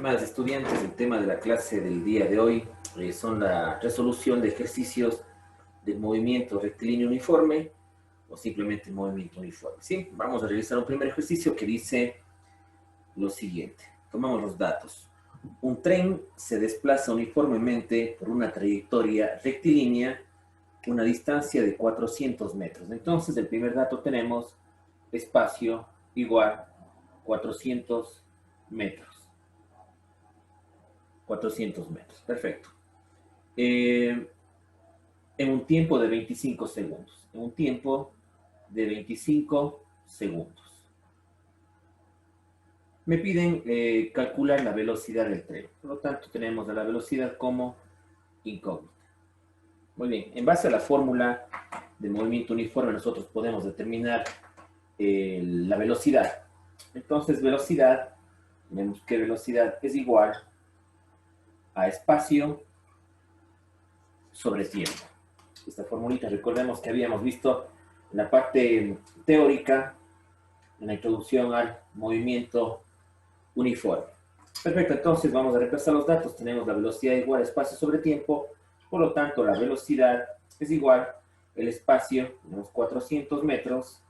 Estimados estudiantes, el tema de la clase del día de hoy son la resolución de ejercicios del movimiento rectilíneo uniforme o simplemente movimiento uniforme. ¿Sí? Vamos a realizar un primer ejercicio que dice lo siguiente. Tomamos los datos. Un tren se desplaza uniformemente por una trayectoria rectilínea, una distancia de 400 metros. Entonces, el primer dato tenemos espacio igual 400 metros. 400 metros, perfecto. En un tiempo de 25 segundos. En un tiempo de 25 segundos. Me piden calcular la velocidad del tren. Por lo tanto, tenemos a la velocidad como incógnita. Muy bien, en base a la fórmula de movimiento uniforme, nosotros podemos determinar la velocidad. Entonces, velocidad, vemos que velocidad es igual a espacio sobre tiempo. Esta formulita, recordemos que habíamos visto en la parte teórica, en la introducción al movimiento uniforme. Perfecto, entonces vamos a repasar los datos. Tenemos la velocidad igual a espacio sobre tiempo, por lo tanto la velocidad es igual el espacio, unos 400 metros,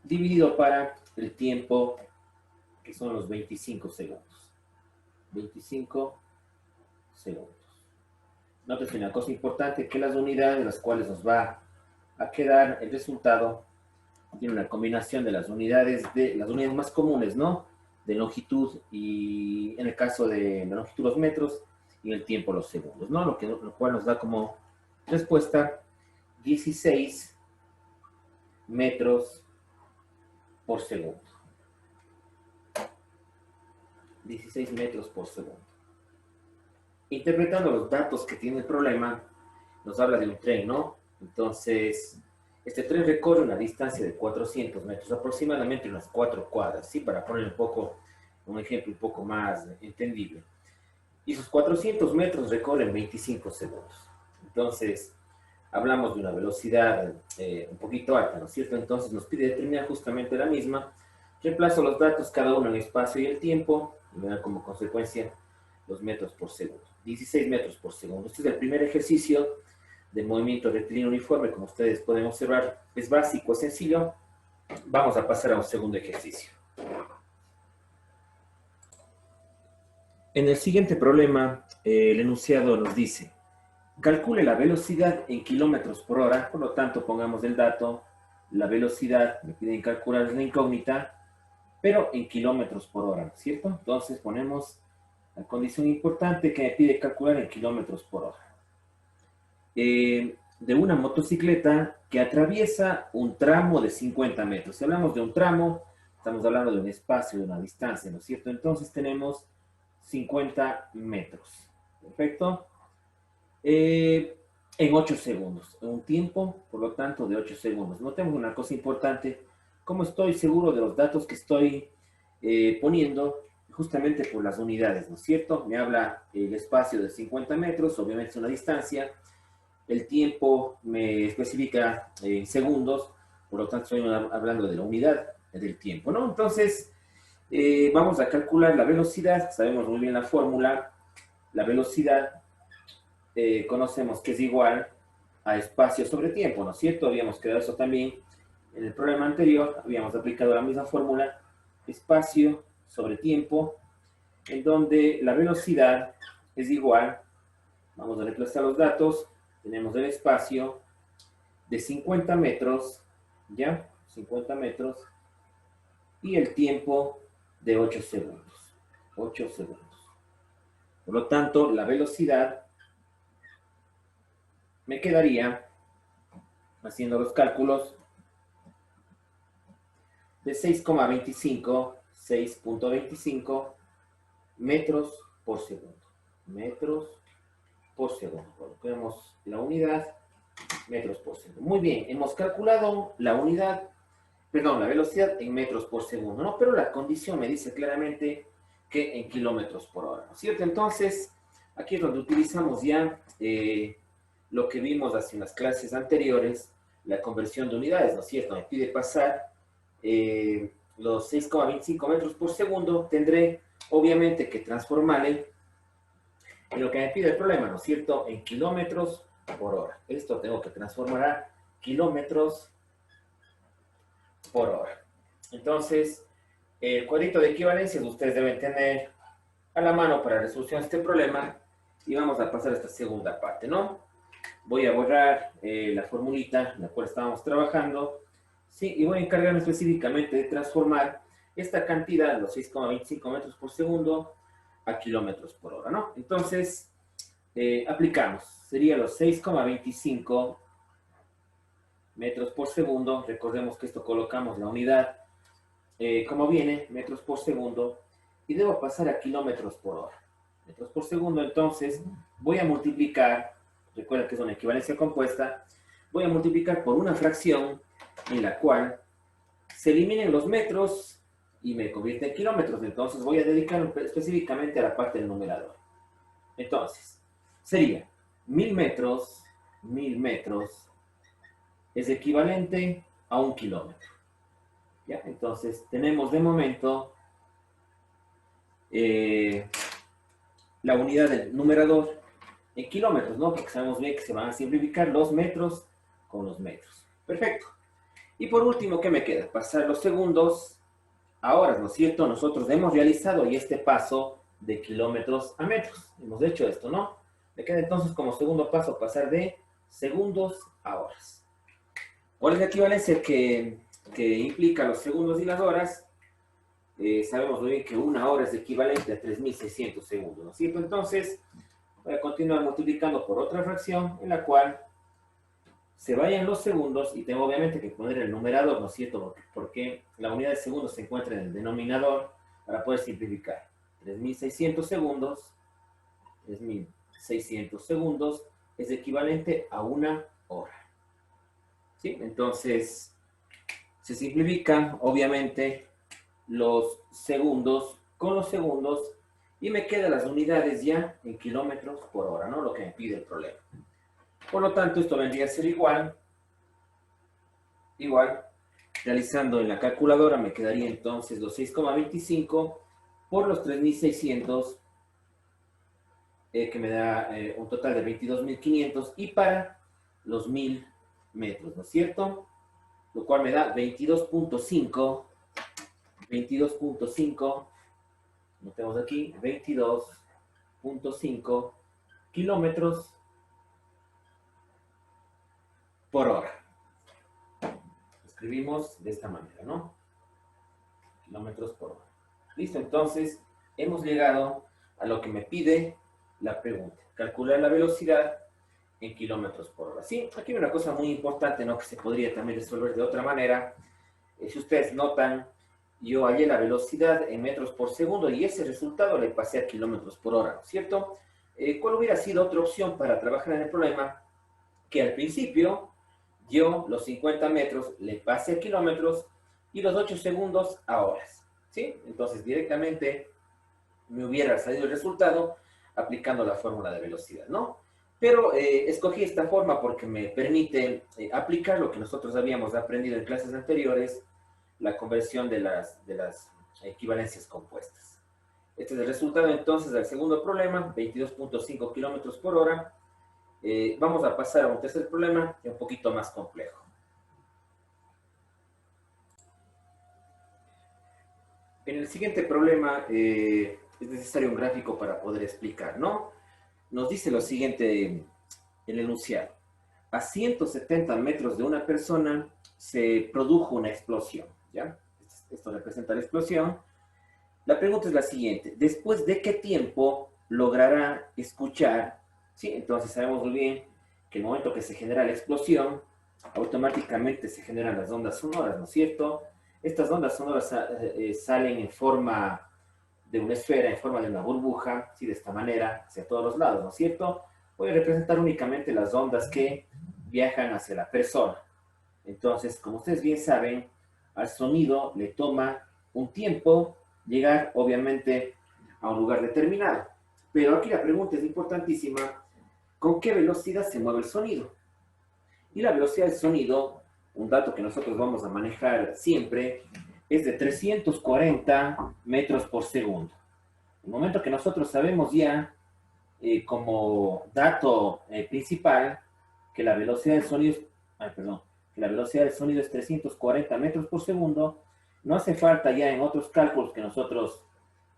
dividido para el tiempo, que son los 25 segundos. 25 segundos. Nótese una cosa importante, que las unidades de las cuales nos va a quedar el resultado tiene una combinación de las unidades más comunes, ¿no? De longitud y en el caso de la longitud los metros y en el tiempo los segundos, ¿no? Lo cual nos da como respuesta 16 metros por segundo. 16 metros por segundo. Interpretando los datos que tiene el problema, nos habla de un tren, ¿no? Entonces, este tren recorre una distancia de 400 metros, aproximadamente unas 4 cuadras, ¿sí? Para poner un ejemplo un poco más entendible. Y esos 400 metros recorren 25 segundos. Entonces, hablamos de una velocidad un poquito alta, ¿no es cierto? Entonces, nos pide determinar justamente la misma. Reemplazo los datos, cada uno en el espacio y el tiempo, y me da como consecuencia los metros por segundo. 16 metros por segundo. Este es el primer ejercicio de movimiento rectilíneo uniforme. Como ustedes pueden observar, es básico, es sencillo. Vamos a pasar a un segundo ejercicio. En el siguiente problema, el enunciado nos dice, calcule la velocidad en kilómetros por hora. Por lo tanto, pongamos el dato, la velocidad, me piden calcular la incógnita, pero en kilómetros por hora, ¿cierto? Entonces ponemos la condición importante que me pide calcular en kilómetros por hora. De una motocicleta que atraviesa un tramo de 50 metros. Si hablamos de un tramo, estamos hablando de un espacio, de una distancia, ¿no es cierto? Entonces tenemos 50 metros. Perfecto. En 8 segundos. En un tiempo, por lo tanto, de 8 segundos. Notemos una cosa importante. Como estoy seguro de los datos que estoy poniendo, justamente por las unidades, ¿no es cierto? Me habla el espacio de 50 metros, obviamente es una distancia. El tiempo me especifica en segundos, por lo tanto estoy hablando de la unidad del tiempo, ¿no? Entonces, vamos a calcular la velocidad, sabemos muy bien la fórmula. La velocidad conocemos que es igual a espacio sobre tiempo, ¿no es cierto? Habíamos quedado eso también en el problema anterior, habíamos aplicado la misma fórmula, espacio sobre tiempo, en donde la velocidad es igual, vamos a reemplazar los datos, tenemos el espacio de 50 metros, ¿ya? 50 metros, y el tiempo de 8 segundos. 8 segundos. Por lo tanto, la velocidad me quedaría, haciendo los cálculos, de 6,25 metros por segundo. Metros por segundo. Coloquemos la unidad, metros por segundo. Muy bien, hemos calculado la velocidad en metros por segundo, ¿no? Pero la condición me dice claramente que en kilómetros por hora, ¿no es cierto? Entonces, aquí es donde utilizamos ya lo que vimos hace unas clases anteriores, la conversión de unidades, ¿no es cierto? Me pide pasar los 6,25 metros por segundo, tendré obviamente que transformarle en lo que me pide el problema, ¿no es cierto?, en kilómetros por hora. Esto tengo que transformar a kilómetros por hora. Entonces, el cuadrito de equivalencias ustedes deben tener a la mano para la resolución de este problema y vamos a pasar a esta segunda parte, ¿no? Voy a borrar la formulita en la cual estábamos trabajando, ¿sí? Y voy a encargarme específicamente de transformar esta cantidad, los 6,25 metros por segundo, a kilómetros por hora, ¿no? Entonces, aplicamos. Sería los 6,25 metros por segundo. Recordemos que esto colocamos la unidad como viene, metros por segundo, y debo pasar a kilómetros por hora. Metros por segundo, entonces, voy a multiplicar, recuerda que es una equivalencia compuesta, voy a multiplicar por una fracción en la cual se eliminen los metros y me convierte en kilómetros. Entonces voy a dedicarme específicamente a la parte del numerador. Entonces, sería 1000 metros es equivalente a 1 kilómetro. ¿Ya? Entonces, tenemos de momento la unidad del numerador en kilómetros, ¿no? Porque sabemos bien que se van a simplificar los metros con los metros. Perfecto. Y por último, ¿qué me queda? Pasar los segundos a horas, ¿no es cierto? Nosotros hemos realizado y este paso de kilómetros a metros. Hemos hecho esto, ¿no? Me queda entonces como segundo paso pasar de segundos a horas. ¿Cuál es la equivalencia que implica los segundos y las horas? Sabemos muy bien que una hora es equivalente a 3600 segundos, ¿no es cierto? Entonces, voy a continuar multiplicando por otra fracción en la cual se vayan los segundos y tengo obviamente que poner el numerador, ¿no es cierto? Porque la unidad de segundos se encuentra en el denominador para poder simplificar. 3600 segundos, 3600 segundos es equivalente a una hora. ¿Sí? Entonces, se simplifican obviamente los segundos con los segundos y me quedan las unidades ya en kilómetros por hora, ¿no? Lo que me pide el problema. Por lo tanto, esto vendría a ser igual, realizando en la calculadora me quedaría entonces los 6,25 por los 3600, que me da un total de 22.500, y para los 1000 metros, ¿no es cierto? Lo cual me da 22.5, notemos aquí, 22.5 kilómetros por hora. Escribimos de esta manera, ¿no? Kilómetros por hora. Listo, entonces hemos llegado a lo que me pide la pregunta. Calcular la velocidad en kilómetros por hora. Sí, aquí hay una cosa muy importante, ¿no? Que se podría también resolver de otra manera. Si ustedes notan, yo hallé la velocidad en metros por segundo y ese resultado le pasé a kilómetros por hora, ¿no es cierto? ¿Cuál hubiera sido otra opción para trabajar en el problema? Que al principio yo los 50 metros le pasé a kilómetros y los 8 segundos a horas, ¿sí? Entonces directamente me hubiera salido el resultado aplicando la fórmula de velocidad, ¿no? Pero escogí esta forma porque me permite aplicar lo que nosotros habíamos aprendido en clases anteriores, la conversión de las equivalencias compuestas. Este es el resultado entonces del segundo problema, 22.5 kilómetros por hora. Vamos a pasar a un tercer problema un poquito más complejo. En el siguiente problema es necesario un gráfico para poder explicar, ¿no? Nos dice lo siguiente el enunciado. A 170 metros de una persona se produjo una explosión, ¿ya? Esto representa la explosión. La pregunta es la siguiente. ¿Después de qué tiempo logrará escuchar? ¿Sí? Entonces sabemos muy bien que el momento que se genera la explosión, automáticamente se generan las ondas sonoras, ¿no es cierto? Estas ondas sonoras salen en forma de una esfera, en forma de una burbuja, ¿sí? De esta manera, hacia todos los lados, ¿no es cierto? Voy a representar únicamente las ondas que viajan hacia la persona. Entonces, como ustedes bien saben, al sonido le toma un tiempo llegar, obviamente, a un lugar determinado. Pero aquí la pregunta es importantísima: ¿con qué velocidad se mueve el sonido? Y la velocidad del sonido, un dato que nosotros vamos a manejar siempre, es de 340 metros por segundo. El momento que nosotros sabemos ya como dato principal que la velocidad del sonido es, que la velocidad del sonido es 340 metros por segundo, no hace falta ya en otros cálculos que nosotros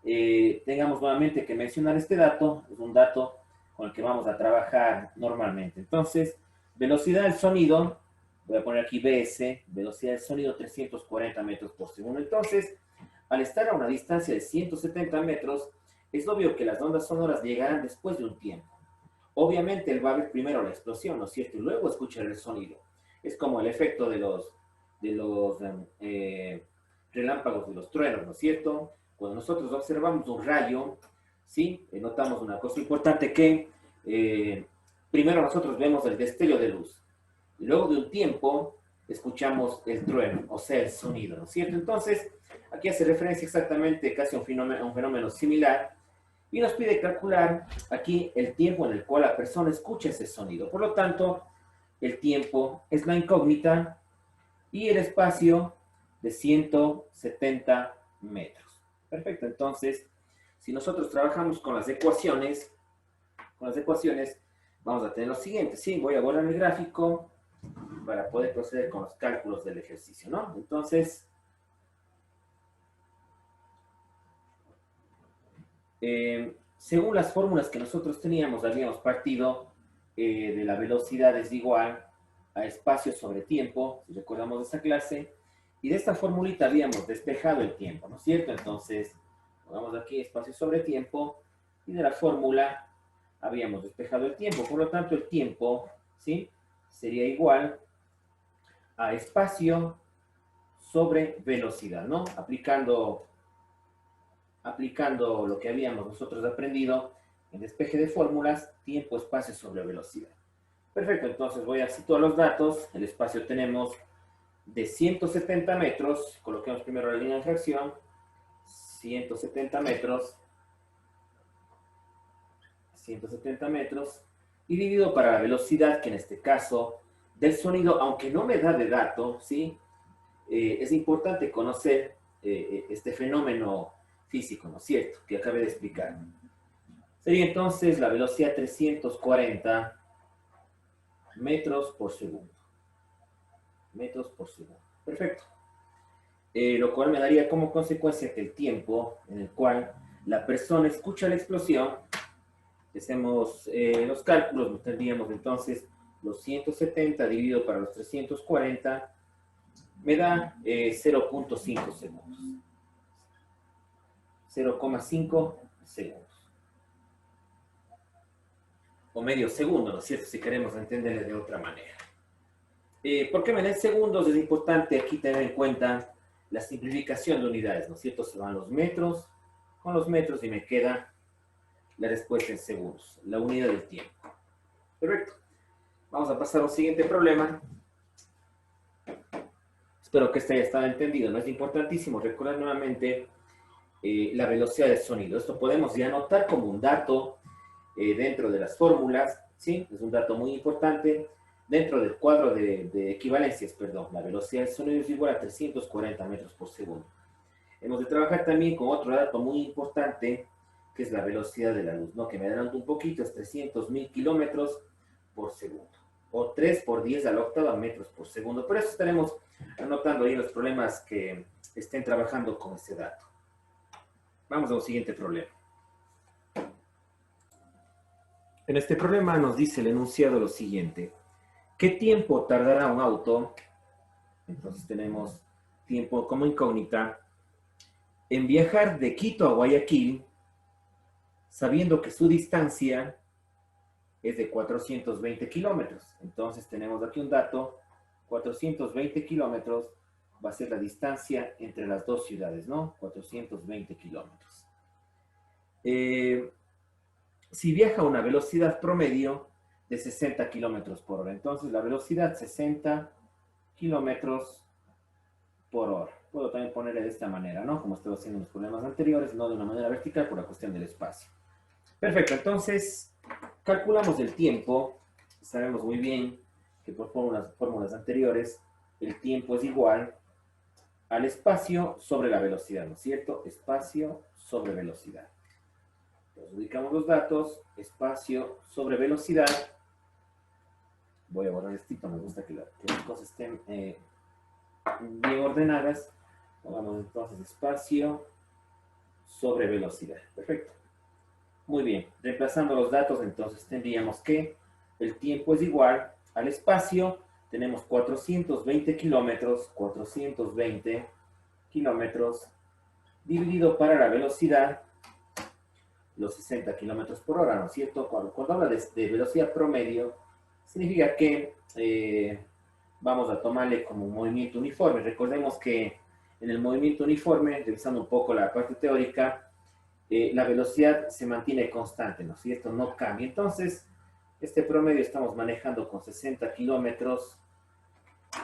tengamos nuevamente que mencionar este dato, es un dato con el que vamos a trabajar normalmente. Entonces, velocidad del sonido, voy a poner aquí BS, velocidad del sonido 340 metros por segundo. Entonces, al estar a una distancia de 170 metros, es obvio que las ondas sonoras llegarán después de un tiempo. Obviamente él va a ver primero la explosión, ¿no es cierto? Y luego escuchar el sonido. Es como el efecto de los relámpagos, de los truenos, ¿no es cierto? Cuando nosotros observamos un rayo, ¿sí? Notamos una cosa importante que primero nosotros vemos el destello de luz. Y luego de un tiempo escuchamos el trueno, o sea, el sonido, ¿no es cierto? Entonces, aquí hace referencia exactamente casi a un fenómeno similar y nos pide calcular aquí el tiempo en el cual la persona escucha ese sonido. Por lo tanto, el tiempo es la incógnita y el espacio de 170 metros. Perfecto, entonces, si nosotros trabajamos con las ecuaciones, vamos a tener lo siguiente. Sí, voy a borrar el gráfico para poder proceder con los cálculos del ejercicio, ¿no? Entonces, según las fórmulas que nosotros teníamos, habíamos partido de la velocidad es igual a espacio sobre tiempo, si recordamos esa clase, y de esta formulita habíamos despejado el tiempo, ¿no es cierto? Entonces, pongamos aquí espacio sobre tiempo, y de la fórmula habíamos despejado el tiempo, por lo tanto el tiempo, ¿sí? Sería igual a espacio sobre velocidad, ¿no? Aplicando lo que habíamos nosotros aprendido en despeje de fórmulas, tiempo, espacio sobre velocidad. Perfecto, entonces voy a situar los datos. El espacio tenemos de 170 metros, coloquemos primero la línea de fracción, 170 metros, y dividido para la velocidad, que en este caso del sonido, aunque no me da de dato, ¿sí? Es importante conocer este fenómeno físico, ¿no es cierto?, que acabé de explicar. Sería entonces la velocidad 340 metros por segundo. Perfecto. Lo cual me daría como consecuencia que el tiempo en el cual la persona escucha la explosión, hacemos los cálculos, tendríamos entonces los 170 dividido para los 340, me da 0.5 segundos. 0,5 segundos. O medio segundo, ¿no es cierto? Si queremos entenderle de otra manera. ¿Por qué me da en segundos? Es importante aquí tener en cuenta la simplificación de unidades, ¿no es cierto? Se van los metros con los metros y me queda la respuesta en segundos, la unidad del tiempo. Perfecto. Vamos a pasar a un siguiente problema. Espero que este haya estado entendido. No es importantísimo recordar nuevamente la velocidad del sonido. Esto podemos ya anotar como un dato dentro de las fórmulas, ¿sí? Es un dato muy importante. Dentro del cuadro de equivalencias, perdón, la velocidad del sonido es igual a 340 metros por segundo. Hemos de trabajar también con otro dato muy importante, que es la velocidad de la luz, ¿no? Que me adelanto un poquito, es 300.000 kilómetros por segundo, o 3 por 10 a la octava metros por segundo. Por eso estaremos anotando ahí los problemas que estén trabajando con este dato. Vamos a un siguiente problema. En este problema nos dice el enunciado lo siguiente. ¿Qué tiempo tardará un auto? Entonces tenemos tiempo como incógnita en viajar de Quito a Guayaquil, sabiendo que su distancia es de 420 kilómetros. Entonces tenemos aquí un dato, 420 kilómetros va a ser la distancia entre las dos ciudades, ¿no? 420 kilómetros. Si viaja a una velocidad promedio de 60 kilómetros por hora, entonces la velocidad 60 kilómetros por hora. Puedo también ponerle de esta manera, ¿no? Como estaba haciendo en los problemas anteriores, no de una manera vertical por la cuestión del espacio. Perfecto, entonces calculamos el tiempo. Sabemos muy bien que por fórmulas anteriores el tiempo es igual al espacio sobre la velocidad, ¿no es cierto? Espacio sobre velocidad. Entonces, ubicamos los datos, espacio sobre velocidad. Voy a borrar esto, me gusta que las cosas estén bien ordenadas. Pongamos entonces espacio sobre velocidad. Perfecto. Muy bien. Reemplazando los datos, entonces tendríamos que el tiempo es igual al espacio. Tenemos 420 kilómetros dividido para la velocidad, los 60 kilómetros por hora, ¿no es cierto? Cuando habla de velocidad promedio, significa que vamos a tomarle como un movimiento uniforme. Recordemos que en el movimiento uniforme, revisando un poco la parte teórica, la velocidad se mantiene constante, ¿no es cierto? No cambia. Entonces, este promedio estamos manejando con 60 kilómetros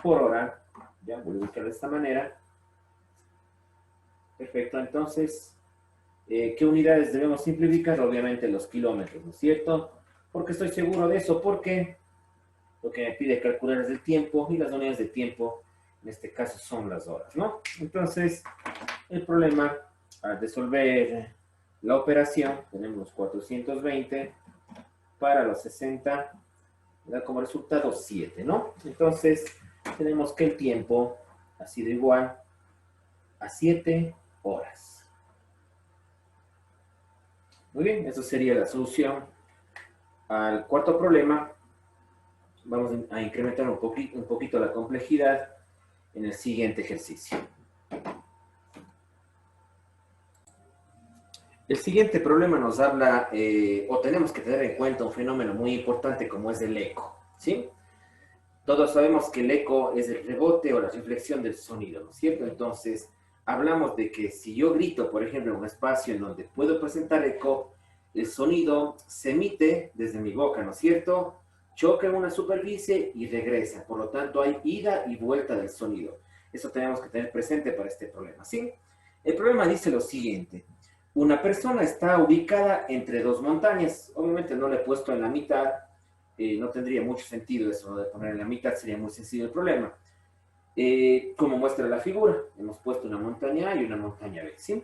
por hora. Ya voy a ubicar de esta manera. Perfecto, entonces, ¿qué unidades debemos simplificar? Obviamente los kilómetros, ¿no es cierto? Porque estoy seguro de eso, porque lo que me pide calcular es el tiempo y las unidades de tiempo, en este caso, son las horas, ¿no? Entonces, el problema, al resolver la operación, tenemos los 420 para los 60, da como resultado 7, ¿no? Entonces, tenemos que el tiempo ha sido igual a 7 horas. Muy bien, eso sería la solución al cuarto problema. Vamos a incrementar un poquito la complejidad en el siguiente ejercicio. El siguiente problema nos habla, o tenemos que tener en cuenta un fenómeno muy importante como es el eco, ¿sí? Todos sabemos que el eco es el rebote o la reflexión del sonido, ¿no es cierto? Entonces, hablamos de que si yo grito, por ejemplo, en un espacio en donde puedo presentar eco, el sonido se emite desde mi boca, ¿no es cierto? Choca en una superficie y regresa. Por lo tanto, hay ida y vuelta del sonido. Eso tenemos que tener presente para este problema, ¿sí? El problema dice lo siguiente. Una persona está ubicada entre dos montañas. Obviamente no le he puesto en la mitad. No tendría mucho sentido eso, ¿no? De poner en la mitad, sería muy sencillo el problema. Como muestra la figura, hemos puesto una montaña A y una montaña B, ¿sí?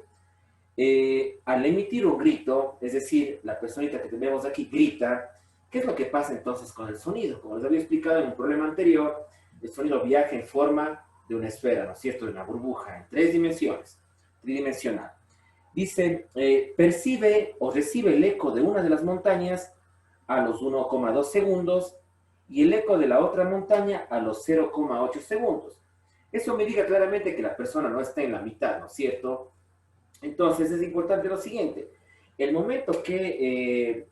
Al emitir un grito, es decir, la personita que tenemos aquí grita, ¿qué es lo que pasa entonces con el sonido? Como les había explicado en un problema anterior, el sonido viaja en forma de una esfera, ¿no es cierto?, de una burbuja en 3 dimensiones, tridimensional. Dice, percibe o recibe el eco de una de las montañas a los 1,2 segundos y el eco de la otra montaña a los 0,8 segundos. Eso me indica claramente que la persona no está en la mitad, ¿no es cierto? Entonces es importante lo siguiente, el momento que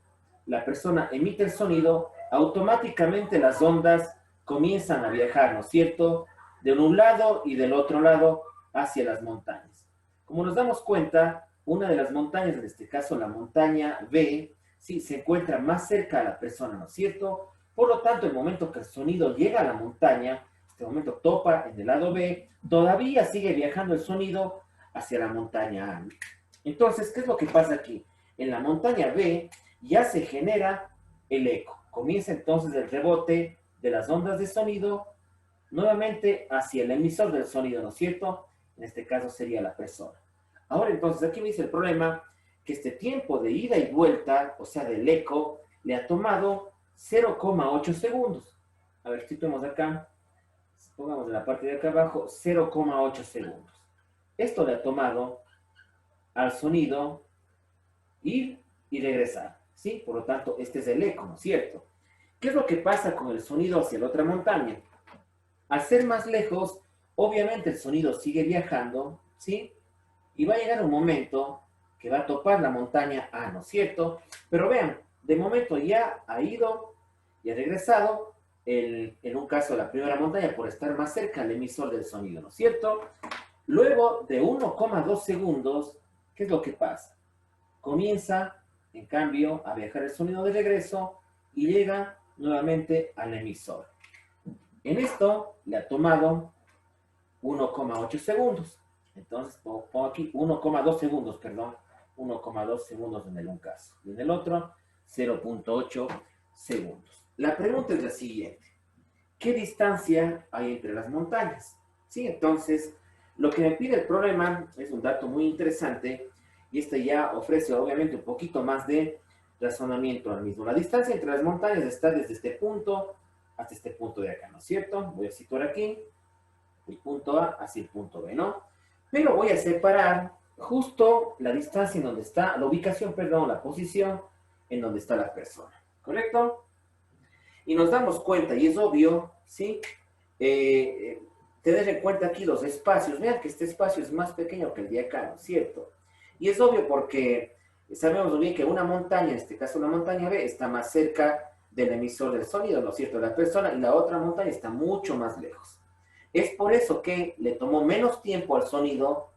la persona emite el sonido, automáticamente las ondas comienzan a viajar, ¿no es cierto?, de un lado y del otro lado hacia las montañas. Como nos damos cuenta, una de las montañas, en este caso la montaña B, sí, se encuentra más cerca a la persona, ¿no es cierto? Por lo tanto, el momento que el sonido llega a la montaña, este momento topa en el lado B, todavía sigue viajando el sonido hacia la montaña A. Entonces, ¿qué es lo que pasa aquí? En la montaña B ya se genera el eco. Comienza entonces el rebote de las ondas de sonido nuevamente hacia el emisor del sonido, ¿no es cierto? En este caso sería la persona. Ahora entonces aquí me dice el problema que este tiempo de ida y vuelta, o sea del eco, le ha tomado 0,8 segundos. A ver, situemos acá, pongamos en la parte de acá abajo, 0,8 segundos. Esto le ha tomado al sonido ir y regresar, ¿sí? Por lo tanto, este es el eco, ¿no es cierto? ¿Qué es lo que pasa con el sonido hacia la otra montaña? Al ser más lejos, obviamente el sonido sigue viajando, ¿sí? Y va a llegar un momento que va a topar la montaña A, ¿no es cierto? Pero vean, de momento ya ha ido y ha regresado, en un caso la primera montaña, por estar más cerca al emisor del sonido, ¿no es cierto? Luego de 1,2 segundos, ¿qué es lo que pasa? Comienza, en cambio, a viajar el sonido de regreso y llega nuevamente al emisor. En esto le ha tomado 1,8 segundos. Entonces pongo aquí 1,2 segundos, perdón. 1,2 segundos en el un caso. Y en el otro, 0,8 segundos. La pregunta es la siguiente. ¿Qué distancia hay entre las montañas? Sí, entonces Lo que me pide el problema es un dato muy interesante y este ya ofrece obviamente un poquito más de razonamiento al mismo. La distancia entre las montañas está desde este punto hasta este punto de acá, ¿no es cierto? Voy a situar aquí el punto A hacia el punto B, ¿no? Pero voy a separar justo la distancia en donde está, la ubicación, perdón, la posición en donde está la persona, ¿correcto? Y nos damos cuenta, y es obvio, ¿sí? Tener en cuenta aquí los espacios. Vean que este espacio es más pequeño que el de acá, ¿no es cierto? Y es obvio porque sabemos muy bien que una montaña, en este caso una montaña B, está más cerca del emisor del sonido, ¿no es cierto?, de la persona, y la otra montaña está mucho más lejos. Es por eso que le tomó menos tiempo al sonido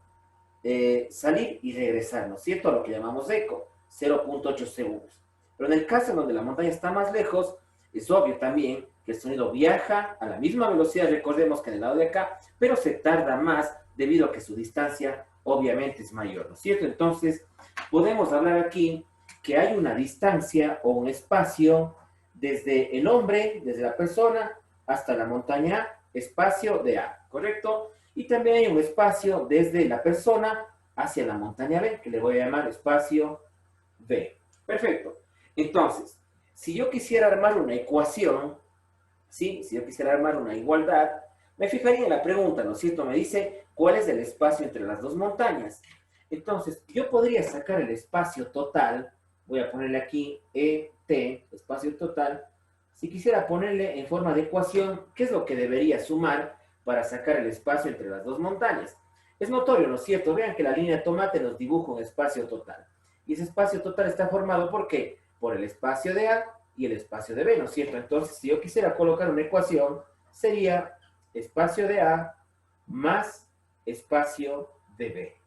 salir y regresar, ¿no es cierto?, a lo que llamamos eco, 0.8 segundos. Pero en el caso en donde la montaña está más lejos, es obvio también que el sonido viaja a la misma velocidad, recordemos que en el lado de acá, pero se tarda más debido a que su distancia obviamente es mayor, ¿no es cierto? Entonces, podemos hablar aquí que hay una distancia o un espacio desde el hombre, desde la persona, hasta la montaña, espacio de A, ¿correcto? Y también hay un espacio desde la persona hacia la montaña B, que le voy a llamar espacio B. Perfecto. Entonces, si yo quisiera armar una ecuación, ¿sí? Si yo quisiera armar una igualdad, me fijaría en la pregunta, ¿no es cierto? Me dice, ¿cuál es el espacio entre las dos montañas? Entonces, yo podría sacar el espacio total, voy a ponerle aquí ET, espacio total. Si quisiera ponerle en forma de ecuación, ¿qué es lo que debería sumar para sacar el espacio entre las dos montañas? Es notorio, ¿no es cierto? Vean que la línea de tomate nos dibuja un espacio total. Y ese espacio total está formado ¿por qué? Por el espacio de A y el espacio de B, ¿no es cierto? Entonces, si yo quisiera colocar una ecuación, sería espacio de A más espacio de B.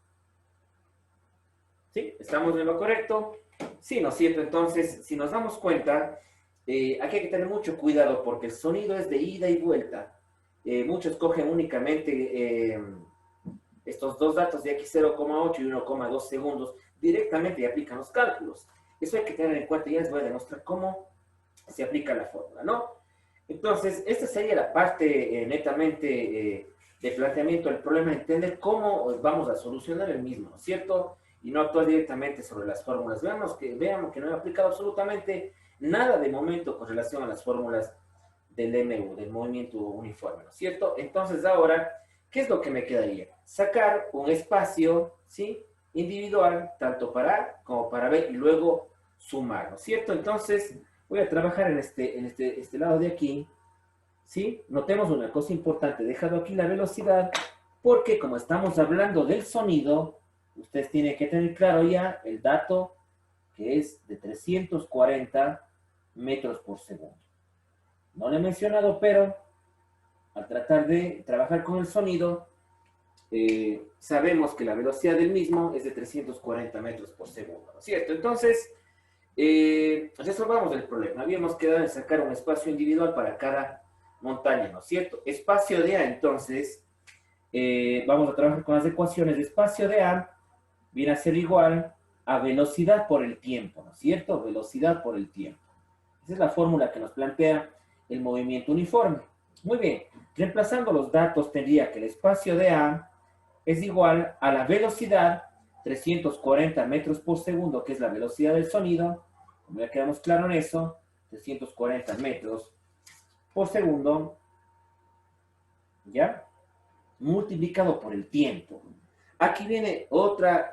¿Sí? ¿Estamos en lo correcto? Sí, ¿no es cierto? Entonces, si nos damos cuenta, aquí hay que tener mucho cuidado porque el sonido es de ida y vuelta. Muchos cogen únicamente estos dos datos de aquí 0,8 y 1,2 segundos directamente y aplican los cálculos. Eso hay que tener en cuenta y ya les voy a demostrar cómo se aplica la fórmula, ¿no? Entonces, esta sería la parte netamente de planteamiento del problema, entender cómo vamos a solucionar el mismo, ¿no es cierto? Y no actuar directamente sobre las fórmulas. Veamos que no he aplicado absolutamente nada de momento con relación a las fórmulas del MU, del movimiento uniforme, ¿no es cierto? Entonces, ahora, ¿qué es lo que me quedaría? Sacar un espacio, ¿sí?, individual, tanto para A como para B, y luego sumar, ¿no es cierto? Entonces, voy a trabajar en este lado de aquí, ¿sí? Notemos una cosa importante, he dejado aquí la velocidad, porque como estamos hablando del sonido, ustedes tienen que tener claro ya el dato que es de 340 metros por segundo. No lo he mencionado, pero al tratar de trabajar con el sonido, sabemos que la velocidad del mismo es de 340 metros por segundo, ¿no es cierto? Entonces, resolvamos el problema. Habíamos quedado en sacar un espacio individual para cada montaña, ¿no es cierto? Espacio de A, entonces, vamos a trabajar con las ecuaciones. Espacio de A viene a ser igual a velocidad por el tiempo, ¿no es cierto? Velocidad por el tiempo. Esa es la fórmula que nos plantea el movimiento uniforme. Muy bien, reemplazando los datos tendría que el espacio de A es igual a la velocidad 340 metros por segundo, que es la velocidad del sonido, como ya quedamos claro en eso, 340 metros por segundo, ¿ya? Multiplicado por el tiempo. Aquí viene otra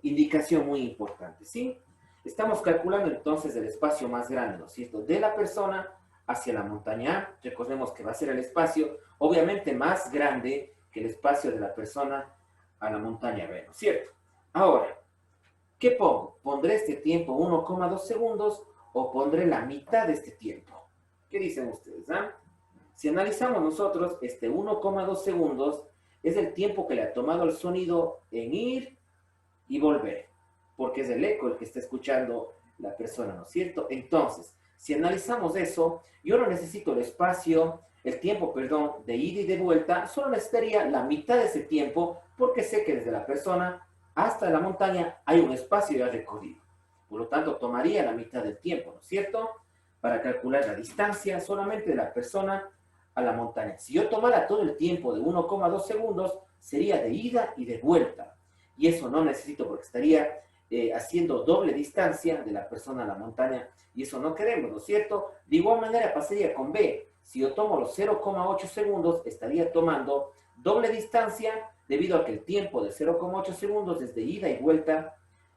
indicación muy importante, ¿sí? Estamos calculando entonces el espacio más grande, ¿no es cierto?, de la persona hacia la montaña A. Recordemos que va a ser el espacio, obviamente, más grande que el espacio de la persona a la montaña B, ¿no es cierto? Ahora, ¿qué pongo? ¿Pondré este tiempo 1,2 segundos o pondré la mitad de este tiempo? ¿Qué dicen ustedes, ah? Si analizamos nosotros, este 1,2 segundos es el tiempo que le ha tomado el sonido en ir y volver, porque es el eco el que está escuchando la persona, ¿no es cierto? Entonces, si analizamos eso, yo no necesito el espacio, el tiempo, perdón, de ida y de vuelta, solo necesitaría la mitad de ese tiempo, porque sé que desde la persona hasta la montaña hay un espacio ya recorrido. Por lo tanto, tomaría la mitad del tiempo, ¿no es cierto?, para calcular la distancia solamente de la persona a la montaña. Si yo tomara todo el tiempo de 1,2 segundos, sería de ida y de vuelta. Y eso no necesito porque estaría haciendo doble distancia de la persona a la montaña. Y eso no queremos, ¿no es cierto? De igual manera pasaría con B. Si yo tomo los 0,8 segundos, estaría tomando doble distancia debido a que el tiempo de 0,8 segundos es de ida y vuelta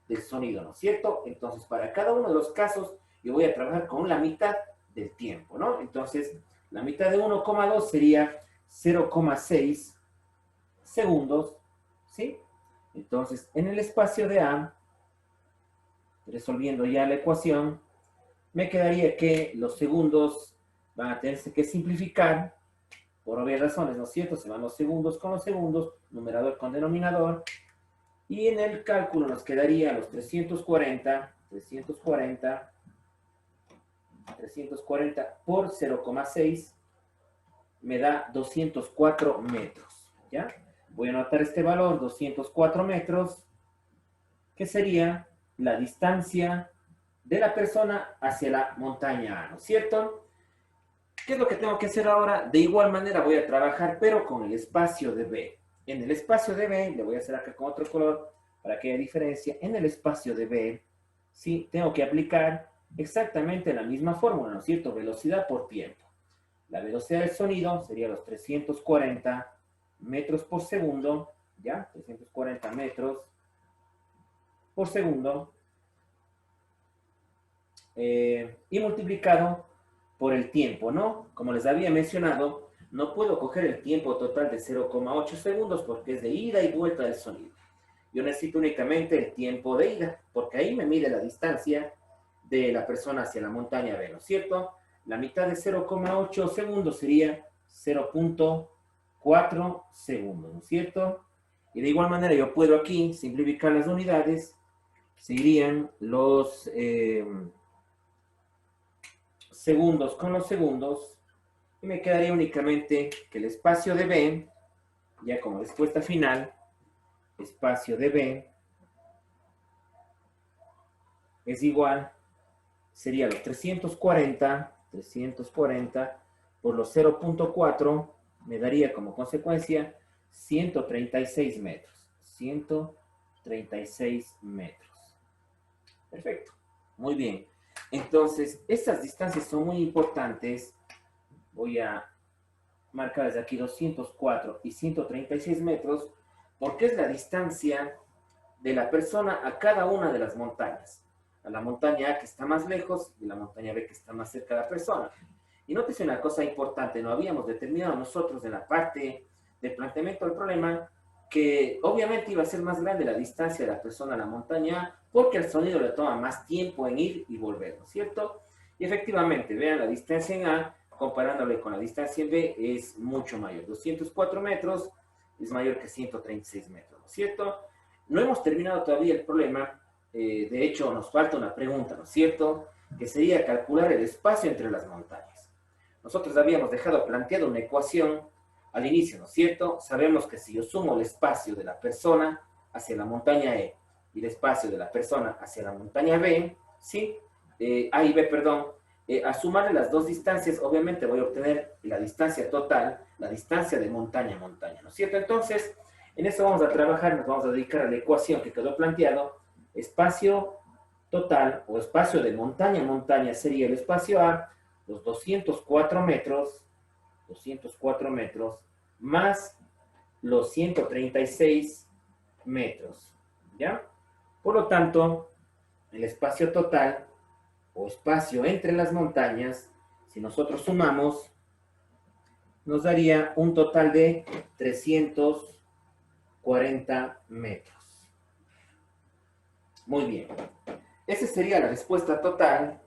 del sonido, ¿no es cierto? Entonces, para cada uno de los casos, yo voy a trabajar con la mitad del tiempo, ¿no? Entonces, la mitad de 1,2 sería 0,6 segundos, ¿sí? Entonces, en el espacio de A, resolviendo ya la ecuación, me quedaría que los segundos van a tenerse que simplificar, por obvias razones, ¿no es cierto? Se van los segundos con los segundos, numerador con denominador, y en el cálculo nos quedaría los 340 por 0,6 me da 204 metros, ¿ya? Voy a anotar este valor, 204 metros, que sería la distancia de la persona hacia la montaña A, ¿no es cierto? ¿Qué es lo que tengo que hacer ahora? De igual manera voy a trabajar, pero con el espacio de B. En el espacio de B, le voy a hacer acá con otro color para que haya diferencia. En el espacio de B, sí, tengo que aplicar exactamente la misma fórmula, ¿no es cierto? Velocidad por tiempo. La velocidad del sonido sería los 340 metros por segundo, ¿ya? 340 metros por segundo. Y multiplicado por el tiempo, ¿no? Como les había mencionado, no puedo coger el tiempo total de 0,8 segundos porque es de ida y vuelta del sonido. Yo necesito únicamente el tiempo de ida, porque ahí me mide la distancia de la persona hacia la montaña B, ¿no es cierto? La mitad de 0,8 segundos sería 0,4 segundos, ¿no es cierto? Y de igual manera yo puedo aquí simplificar las unidades, serían los segundos con los segundos, y me quedaría únicamente que el espacio de B, ya como respuesta final, espacio de B es igual, sería los 340 por los 0,4, me daría como consecuencia 136 metros. 136 metros. Perfecto. Muy bien. Entonces, estas distancias son muy importantes. Voy a marcar desde aquí 204 y 136 metros, porque es la distancia de la persona a cada una de las montañas. A la montaña A que está más lejos y la montaña B que está más cerca de la persona. Y nótese una cosa importante, no habíamos determinado nosotros en la parte del planteamiento del problema que obviamente iba a ser más grande la distancia de la persona a la montaña A porque el sonido le toma más tiempo en ir y volver, ¿no es cierto? Y efectivamente, vean la distancia en A comparándole con la distancia en B es mucho mayor. 204 metros es mayor que 136 metros, ¿no es cierto? No hemos terminado todavía el problema, de hecho nos falta una pregunta, ¿no es cierto? Que sería calcular el espacio entre las montañas. Nosotros habíamos dejado planteada una ecuación al inicio, ¿no es cierto? Sabemos que si yo sumo el espacio de la persona hacia la montaña E y el espacio de la persona hacia la montaña B, ¿sí? A y B, perdón, a sumarle las dos distancias, obviamente voy a obtener la distancia total, la distancia de montaña a montaña, ¿no es cierto? Entonces, en eso vamos a trabajar, nos vamos a dedicar a la ecuación que quedó planteado. Espacio total o espacio de montaña a montaña sería el espacio A, los 204 metros, más los 136 metros, ¿ya? Por lo tanto, el espacio total o espacio entre las montañas, si nosotros sumamos, nos daría un total de 340 metros. Muy bien. Esa sería la respuesta total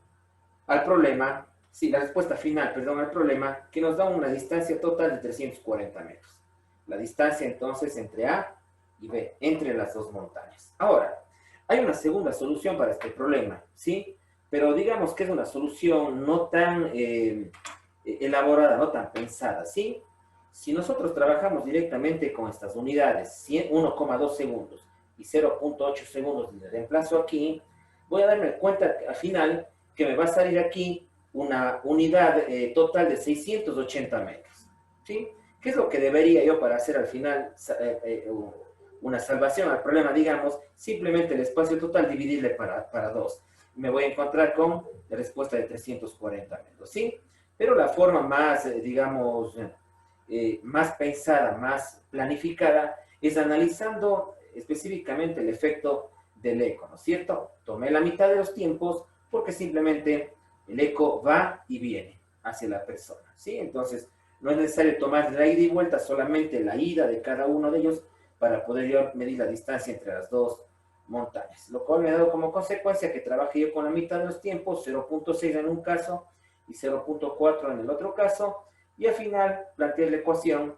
al problema, sí, la respuesta final, perdón, al problema, que nos da una distancia total de 340 metros. La distancia entonces entre A y B, entre las dos montañas. Ahora, hay una segunda solución para este problema, ¿sí? Pero digamos que es una solución no tan elaborada, no tan pensada, ¿sí? Si nosotros trabajamos directamente con estas unidades, 1,2 segundos y 0,8 segundos de reemplazo aquí, voy a darme cuenta al final que me va a salir aquí una unidad total de 680 metros. ¿sí? ¿Qué es lo que debería yo para hacer al final una salvación al problema? Digamos, simplemente el espacio total dividirle para 2. Me voy a encontrar con la respuesta de 340 metros, ¿sí? Pero la forma más, digamos, más pensada, más planificada, es analizando específicamente el efecto del eco, ¿no es cierto? Tomé la mitad de los tiempos porque simplemente el eco va y viene hacia la persona, ¿sí? Entonces, no es necesario tomar la ida y vuelta, solamente la ida de cada uno de ellos para poder yo medir la distancia entre las dos montañas. Lo cual me ha dado como consecuencia que trabajé yo con la mitad de los tiempos, 0.6 en un caso y 0.4 en el otro caso, y al final planteé la ecuación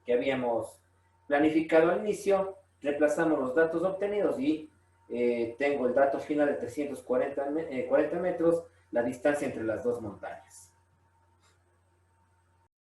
que habíamos planificado al inicio, reemplazamos los datos obtenidos y tengo el dato final de 340 40 metros, la distancia entre las dos montañas.